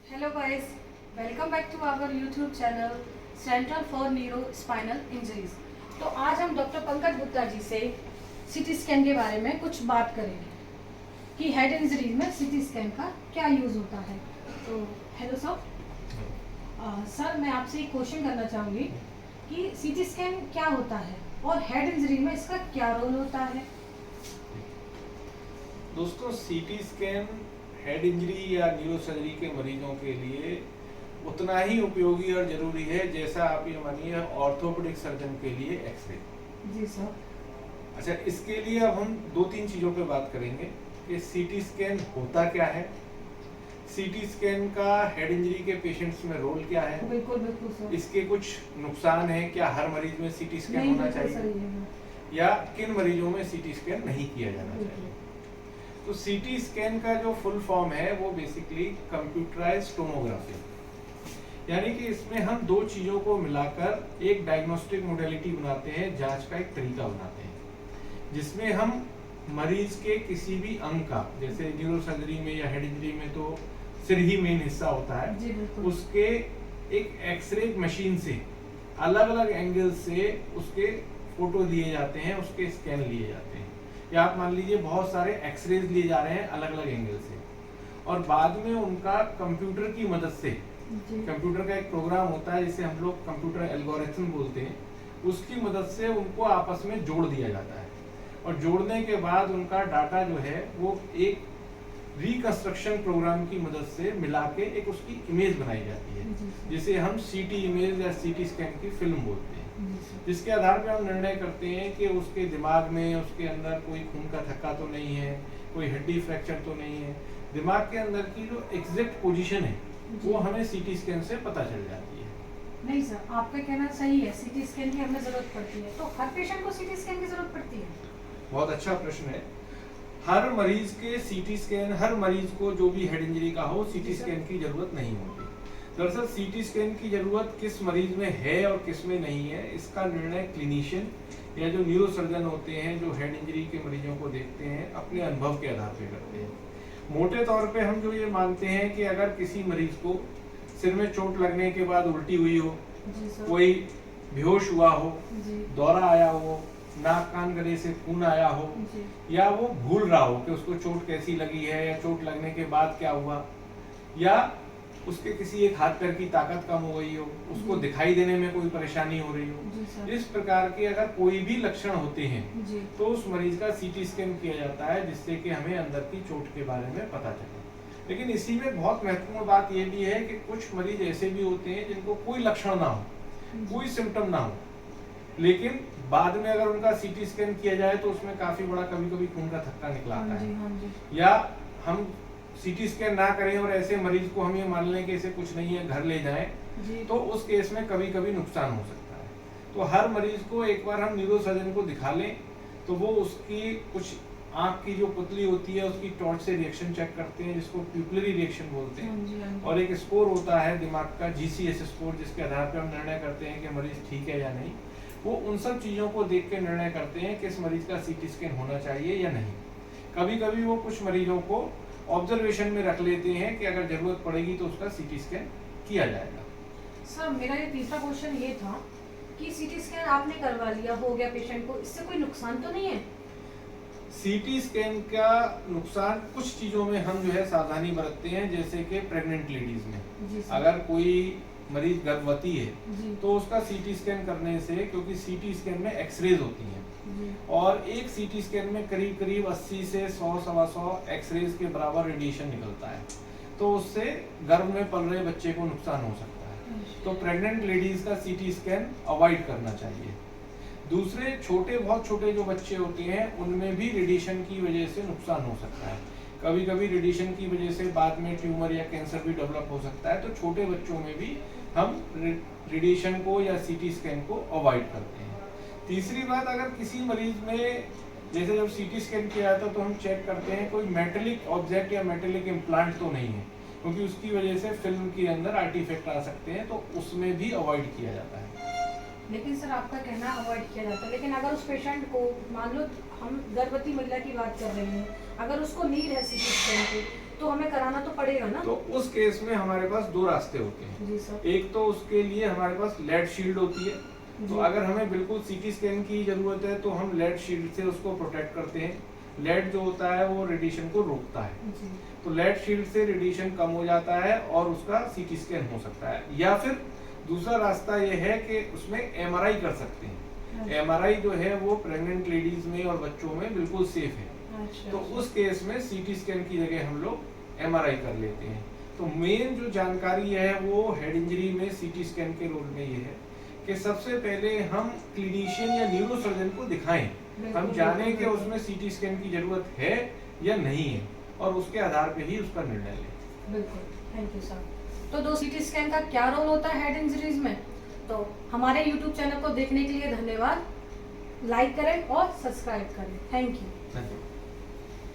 Hello guys, welcome back to our YouTube channel Center for Neurospinal Injuries। तो आज हम doctor Pankaj Gupta ji से CT scan के बारे में कुछ बात करेंगे कि हेड इंजरीज में सीटी स्कैन का क्या यूज़ होता है। तो हेलो सर, सर मैं आपसे एक क्वेश्चन करना चाहूँगी कि सीटी स्कैन क्या होता है और हेड इंजरी में इसका क्या रोल होता है। दोस्तों, सीटी स्कैन हेड इंजरी या न्यूरोसर्जरी के मरीजों के लिए उतना ही उपयोगी और ज़रूरी है जैसा आप ये मानिए ऑर्थोपेडिक सर्जन के लिए एक्सरे। जी सर। अच्छा, इसके लिए अब हम दो तीन चीज़ों पे बात करेंगे कि सीटी स्कैन होता क्या है, सीटी स्कैन का हेड इंजरी के पेशेंट्स में रोल क्या है, बिल्कुल बिल्कुल सर। इसके कुछ नुकसान हैं, क्या हर मरीज में सीटी स्कैन होना चाहिए या किन मरीजों में सीटी स्कैन नहीं किया जाना चाहिए। तो सीटी स्कैन का जो फुल फॉर्म है वो बेसिकली कंप्यूटराइज्ड टोमोग्राफी, यानी कि इसमें हम दो चीज़ों को मिलाकर एक डायग्नोस्टिक मोडेलिटी बनाते हैं, जांच का एक तरीका बनाते हैं, जिसमें हम मरीज के किसी भी अंग का, जैसे न्यूरोसर्जरी में या हेड इंजरी में तो सिर ही मेन हिस्सा होता है, उसके एक एक्सरे मशीन से अलग अलग एंगल से उसके फोटो लिए जाते हैं, उसके स्कैन लिए जाते हैं। या आप मान लीजिए बहुत सारे एक्सरेज लिए जा रहे हैं अलग अलग एंगल से, और बाद में उनका कंप्यूटर की मदद से, कंप्यूटर का एक प्रोग्राम होता है जिसे हम लोग कंप्यूटर एल्गोरिथम बोलते हैं, उसकी मदद से उनको आपस में जोड़ दिया जाता है, और जोड़ने के बाद उनका डाटा जो है वो एक रिकंस्ट्रक्शन प्रोग्राम की मदद से मिला के एक उसकी इमेज बनाई जाती है, जिसे हम सीटी इमेज या सीटी स्कैन की फिल्म बोलते हैं, जिसके आधार पर हम निर्णय करते हैं कि उसके दिमाग में, उसके अंदर कोई खून का थक्का तो नहीं है, कोई हड्डी फ्रैक्चर तो नहीं है, दिमाग के अंदर की जो एग्जैक्ट पोजीशन है वो हमें सीटी स्कैन से पता चल जाती है। नहीं सर, आपका कहना सही है, सीटी स्कैन की हमें जरूरत पड़ती है। तो हर पेशेंट को सीटी स्कैन की जरूरत पड़ती है? बहुत अच्छा प्रश्न है। हर मरीज के सीटी स्कैन, हर मरीज को जो भी हेड इंजरी का हो, सीटी स्कैन की जरूरत नहीं होती। दरअसल सीटी स्कैन की जरूरत किस मरीज में है और किस में नहीं है, इसका निर्णय क्लिनिशियन या जो न्यूरोसर्जन होते हैं, जो हेड इंजरी के मरीजों को देखते हैं, अपने अनुभव के आधार पर करते हैं। मोटे तौर पे हम जो ये मानते हैं कि अगर किसी मरीज को सिर में चोट लगने के बाद उल्टी हुई हो, कोई बेहोश हुआ हो, दौरा आया हो, नाक कान गले से खून आया हो, या वो भूल रहा हो कि उसको चोट कैसी लगी है या चोट लगने के बाद क्या हुआ, या उसके किसी एक हाथ पैर की ताकत कम हो गई हो, उसको दिखाई देने में कोई परेशानी हो रही हो, इस प्रकार के अगर कोई भी लक्षण होते हैं तो उस मरीज का सीटी स्कैन किया जाता है, जिससे कि हमें अंदर की चोट के बारे में पता चले। लेकिन इसी में बहुत महत्वपूर्ण बात यह भी है कि कुछ मरीज ऐसे भी होते हैं जिनको कोई लक्षण ना हो, कोई सिम्टम ना हो, लेकिन बाद में अगर उनका सीटी स्कैन किया जाए तो उसमें काफी बड़ा कभी कभी खून का थक्का निकला आता है, या हम सीटी स्कैन ना करें और ऐसे मरीज को हम ये मान लें कि इसे कुछ नहीं है, घर ले जाएं, तो उस केस में कभी कभी नुकसान हो सकता है। तो हर मरीज को एक बार हम न्यूरोसर्जन को दिखा लें तो वो उसकी कुछ आंख की जो पुतली होती है उसकी टॉर्च से रिएक्शन चेक करते हैं, जिसको प्यूपिलरी रिएक्शन बोलते हैं, और एक स्कोर होता है दिमाग का GCS स्कोर, जिसके आधार पर हम निर्णय करते हैं कि मरीज ठीक है या नहीं। वो उन सब चीज़ों को देख के निर्णय करते हैं कि इस मरीज का सीटी स्कैन होना चाहिए या नहीं। कभी कभी वो कुछ मरीजों को ऑब्जर्वेशन में रख लेते हैं कि अगर जरूरत पड़ेगी तो उसका सीटी स्कैन किया जाएगा। सर मेरा ये तीसरा क्वेश्चन ये था कि सीटी स्कैन आपने करवा लिया, हो गया पेशेंट को, इससे कोई नुकसान तो नहीं है? सीटी स्कैन का नुकसान कुछ चीजों में हम जो है सावधानी बरतते हैं, जैसे कि प्रेग्नेंट लेडीज में अगर कोई मरीज गर्भवती है तो उसका सीटी स्कैन करने से, क्योंकि सीटी स्कैन में एक्सरेज होती हैं और एक सीटी स्कैन में करीब करीब 80 से 100-125 एक्सरेज के बराबर रेडिएशन निकलता है, तो उससे गर्भ में पल रहे बच्चे को नुकसान हो सकता है। तो प्रेग्नेंट लेडीज का सीटी स्कैन अवॉइड करना चाहिए। दूसरे बहुत छोटे जो बच्चे होते हैं उनमें भी रेडिएशन की वजह से नुकसान हो सकता है। कभी कभी रेडिएशन की वजह से बाद में ट्यूमर या कैंसर भी डेवलप हो सकता है, तो छोटे बच्चों में भी हम रेडिएशन को या सीटी स्कैन को अवॉइड करते हैं। तीसरी बात, अगर किसी मरीज में, जैसे जब सीटी स्कैन किया जाता है तो हम चेक करते हैं कोई मेटेलिक ऑब्जेक्ट या मेटेलिक इम्प्लांट तो नहीं है, क्योंकि उसकी वजह से फिल्म के अंदर आर्टिफैक्ट आ सकते हैं, तो उसमें भी अवॉइड किया जाता है। लेकिन सर आपका कहना अवॉइड किया जाता है, लेकिन अगर उस पेशेंट को, मान लो हम गर्भवती महिला की बात कर रहे हैं, अगर उसको नीड है सीटी स्कैन की, तो हमें कराना तो पड़ेगा ना। तो उस केस में हमारे पास दो रास्ते होते हैं। जी सर। एक तो उसके लिए हमारे पास लेड शील्ड होती है, तो जी। अगर हमें बिल्कुल सीटी स्कैन की जरूरत है तो हम लेड शील्ड से उसको प्रोटेक्ट करते हैं। लेड जो होता है वो रेडिएशन को रोकता है, जी। तो लेड शील्ड से रेडिएशन कम हो जाता है और उसका सीटी स्कैन हो सकता है। या फिर दूसरा रास्ता ये है कि उसमें एमआरआई कर सकते हैं। अच्छा। एमआरआई जो है वो प्रेग्नेंट लेडीज में और बच्चों में बिल्कुल सेफ है। अच्छा। तो उस केस में सीटी स्कैन की जगह हम लोग एमआरआई कर लेते हैं। तो मेन जो जानकारी है वो हेड इंजरी में सीटी स्कैन के रोल में ये है कि सबसे पहले हम क्लिनिशियन या न्यूरोसर्जन को दिखाएं, हम जानें कि उसमें सीटी स्कैन की जरूरत है या नहीं है, और उसके आधार पे ही उसका निर्णय लें। बिल्कुल, थैंक यू सर। तो दो सीटी स्कैन का क्या रोल होता है हेड इंजरीज में, तो हमारे यूट्यूब चैनल को देखने के लिए धन्यवाद। लाइक करें और सब्सक्राइब करें। Thank you. धन्यवाद।